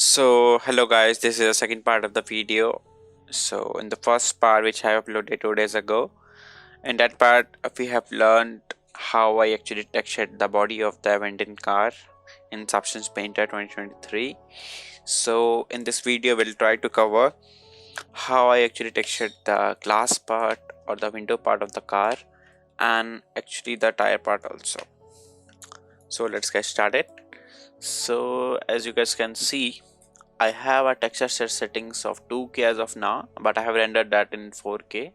So hello guys, this is the second part of the video. So in the first part which I uploaded 2 days ago, in that part we have learned how I actually textured the body of the abandoned car in Substance Painter 2023. So in this video we'll try to cover how I actually textured the glass part or the window part of the car and actually the tire part also. So let's get started. So as you guys can see, I have a texture set settings of 2K as of now, but I have rendered that in 4K.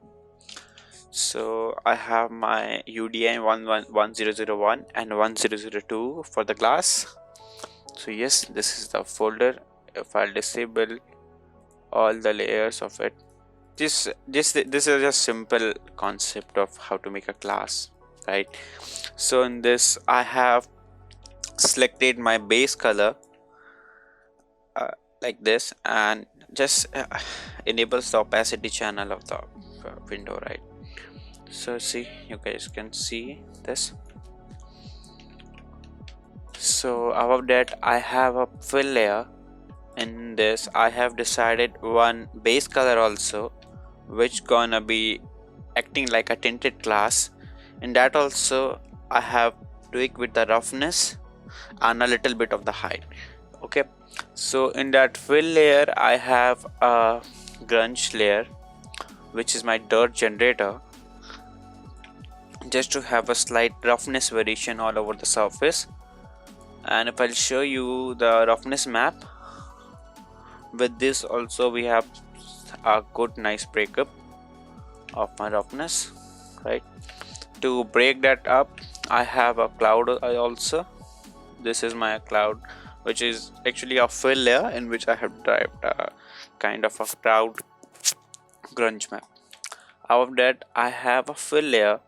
So I have my UDI 1001 and 1002 for the glass. So yes, this is the folder. If I'll disable all the layers of it, this is a simple concept of how to make a class, right? So in this, I have selected my base color like this and just enables the opacity channel of the window, right? So see, you guys can see this. So above that I have a fill layer. In this I have decided one base color also, which gonna be acting like a tinted glass. In that also I have tweaked with the roughness and a little bit of the height. Okay, so in that fill layer I have a grunge layer, which is my dirt generator, just to have a slight roughness variation all over the surface. And if I'll show you the roughness map, with this also we have a good nice breakup of my roughness, right? To break that up I have a cloud also. This is my cloud, which is actually a fill layer in which I have derived a kind of a cloud grunge map. Out of that I have a fill layer,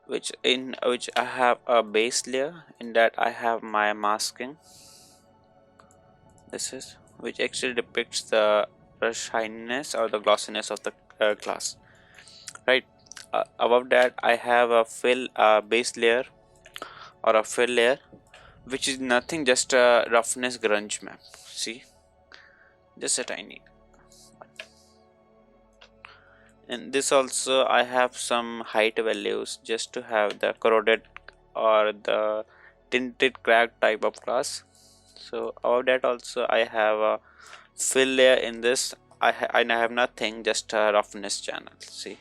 which I have a base layer. In that I have my masking. This is which actually depicts the shininess or the glossiness of the glass, right? Above that I have a base layer or a fill layer, which is nothing, just a roughness grunge map. See, just a tiny. And this also I have some height values just to have the corroded or the tinted cracked type of glass. So above that also I have a fill layer. In this I have nothing, just a roughness channel. See,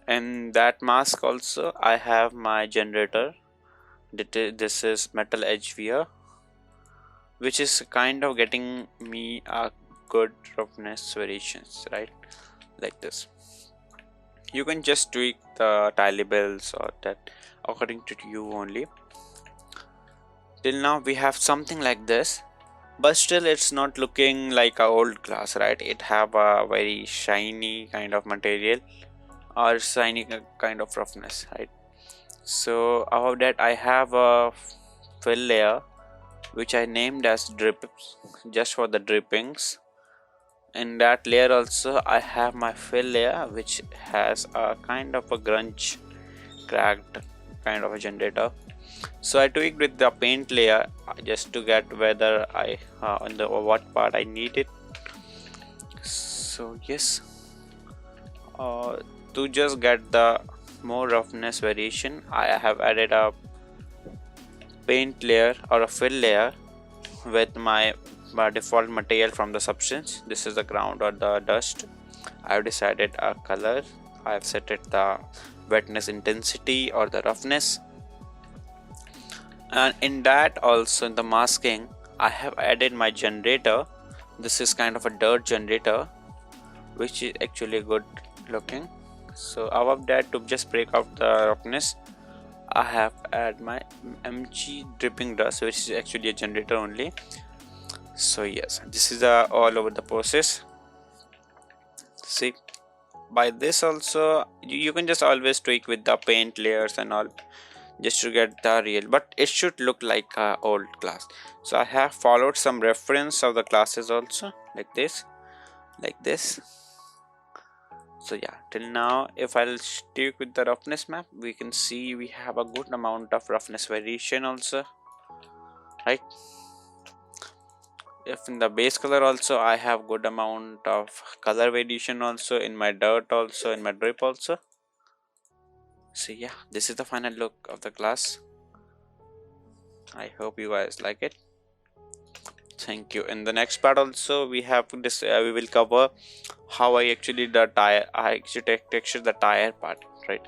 and that mask also I have my generator. This is metal edge wear, which is kind of getting me a good roughness variations, right? Like this. You can just tweak the tile bells or that according to you only. Till now we have something like this, but still it's not looking like a old glass, right? It have a very shiny kind of material or shiny kind of roughness, right? So above that I have a fill layer, which I named as drips, just for the drippings. In that layer also I have my fill layer, which has a kind of a grunge cracked kind of a generator. So I tweaked with the paint layer just to get whether I on the what part I need it. So yes, to just get the more roughness variation I have added a paint layer or a fill layer with my default material from the substance. This is the ground or the dust. I have decided a color. I have set it the wetness intensity or the roughness, and in that also in the masking I have added my generator. This is kind of a dirt generator, which is actually good looking. So above that, to just break out the roughness, I have add my mg dripping dust, which is actually a generator only. So yes, this is all over the process. See, by this also you can just always tweak with the paint layers and all, just to get the real, but it should look like a old class. So I have followed some reference of the classes also, like this, like this. So yeah, till now if I'll stick with the roughness map, we can see we have a good amount of roughness variation also, right? if in the base color also I have good amount of color variation also in my dirt, also in my drip also. So yeah, this is the final look of the class. I hope you guys like it. Thank you. In the next part also we have this we will cover how I actually the tire I actually texture the tire part, right?